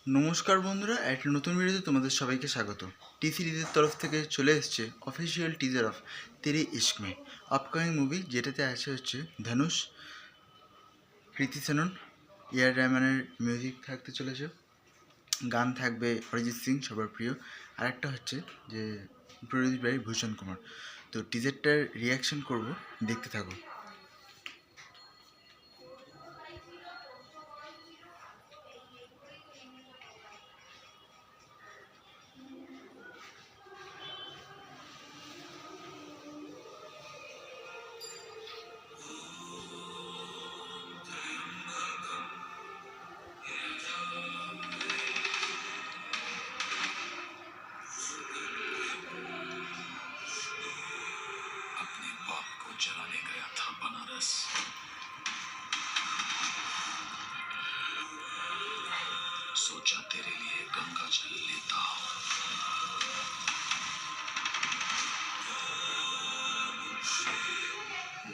নমস্কার বন্ধুরা, একটা নতুন ভিডিওতে তোমাদের সবাইকে স্বাগত। টি সিরিজের তরফ থেকে চলে এসছে অফিসিয়াল টিজার অফ তেরে ইश्क में আপকামিং মুভি, যেটাতে আছে হচ্ছে ধনুষ, কৃতি সেনন, এআর রহমানের মিউজিক থাকতে চলেছে, গান থাকবে অরিজিৎ সিং সবার প্রিয়, আর একটা হচ্ছে যে প্রডিউস বাই ভূষণ কুমার। তো টিজারটার রিয়াকশন করব, দেখতে থাকো। अपने बाप को जलाने गया था बनारस। सोचा तेरे लिए गंगा जल लेता हूं।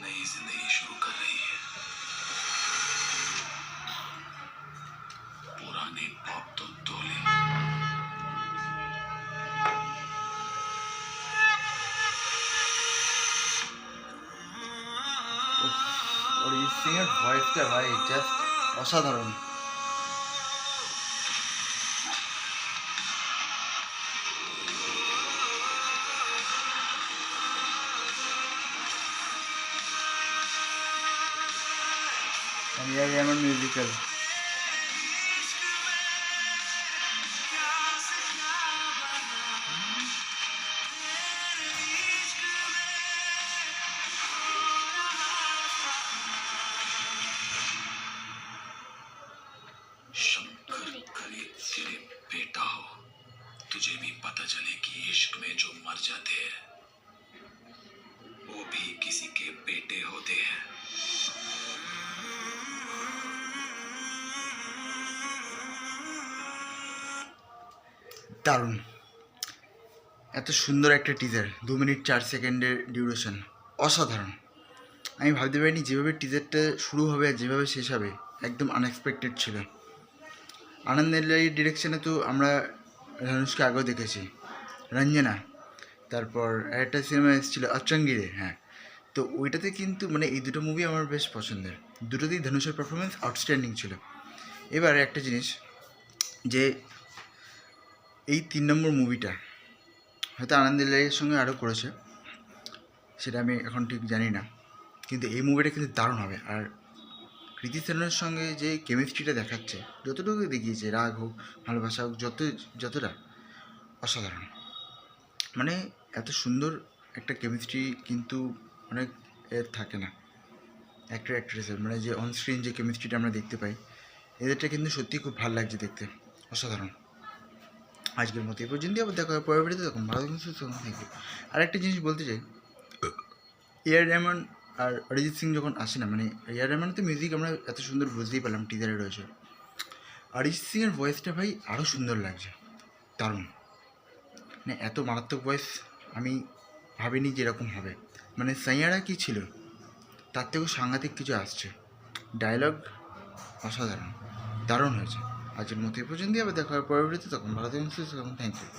नई जिंदगी शुरू कर रही है। पुराने पाप तो धोले। অরিজিৎ সিংয়ের ভয়েসটা ভাই জাস্ট অসাধারণ। AR Rahman musical. शंकर करे तेरे बेटा हो, तुझे भी पता चले कि इश्क में जो मर जाते हैं वो भी किसी के बेटे होते हैं। দারুণ, এত সুন্দর একটা টিজার, 2 মিনিট 4 সেকেন্ডের ডিউরেশন, অসাধারণ। আমি ভাবতে পারিনি যেভাবে টিজারটা শুরু হবে আর যেভাবে শেষ হবে, একদম আনএক্সপেক্টেড ছিল। আনন্দ নেল্লাইয়ের ডিরেকশনে তো আমরা ধনুষকে আগেও দেখেছি, রঞ্জনা, তারপর একটা সিনেমা এসেছিলো অচঙ্গিরে, হ্যাঁ। তো ওইটাতে কিন্তু মানে এই দুটো মুভি আমার বেশ পছন্দের, দুটোতেই ধনুষের পারফরমেন্স আউটস্ট্যান্ডিং ছিল। এবার একটা জিনিস, যে এই 3 নম্বর মুভিটা হয়তো আনন্দ নেল্লাইয়ের সঙ্গে আরও করেছে, সেটা আমি এখন ঠিক জানি না, কিন্তু এই মুভিটা কিন্তু দারুণ হবে। আর কৃতি সেননের সঙ্গে যে কেমিস্ট্রিটা দেখাচ্ছে, যতটুকু দেখিয়েছে, রাগ হোক ভালোবাসা হোক, যতটা অসাধারণ, মানে এত সুন্দর একটা কেমিস্ট্রি কিন্তু অনেক এর থাকে না অ্যাক্টর অ্যাক্ট্রেসের, মানে যে অনস্ক্রিন যে কেমিস্ট্রিটা আমরা দেখতে পাই, এদেরটা কিন্তু সত্যি খুব ভালো লাগছে দেখতে, অসাধারণ। আজকের মতো এই পর্যন্ত, আবার দেখা হয় পরের ভিডিওতে, তখন ভালো থাকুন, সুস্থ থাকুন, থ্যাংক ইউ। আর একটা জিনিস বলতে চাই, এআর রহমান আর অরিজিৎ সিং যখন আসে না, মানে এআর রহমানের তো মিউজিক আমরা এত সুন্দর বুঝতেই পারলাম, টিজারে রয়েছে, অরিজিৎ সিংয়ের ভয়েসটা ভাই আরও সুন্দর লাগছে, দারুণ, মানে এত মারাত্মক ভয়েস আমি ভাবিনি যে এরকম হবে। মানে সাইয়ারা কী ছিল, তার থেকেও সাংঘাতিক কিছু আসছে, ডায়লগ অসাধারণ, দারুণ হয়েছে। আজকের মতো এই পর্যন্তই, আবার দেখা হয় পরের ভিডিওতে, তখন ভালো থাকুন, সুস্থ থাকুন, থ্যাংক ইউ।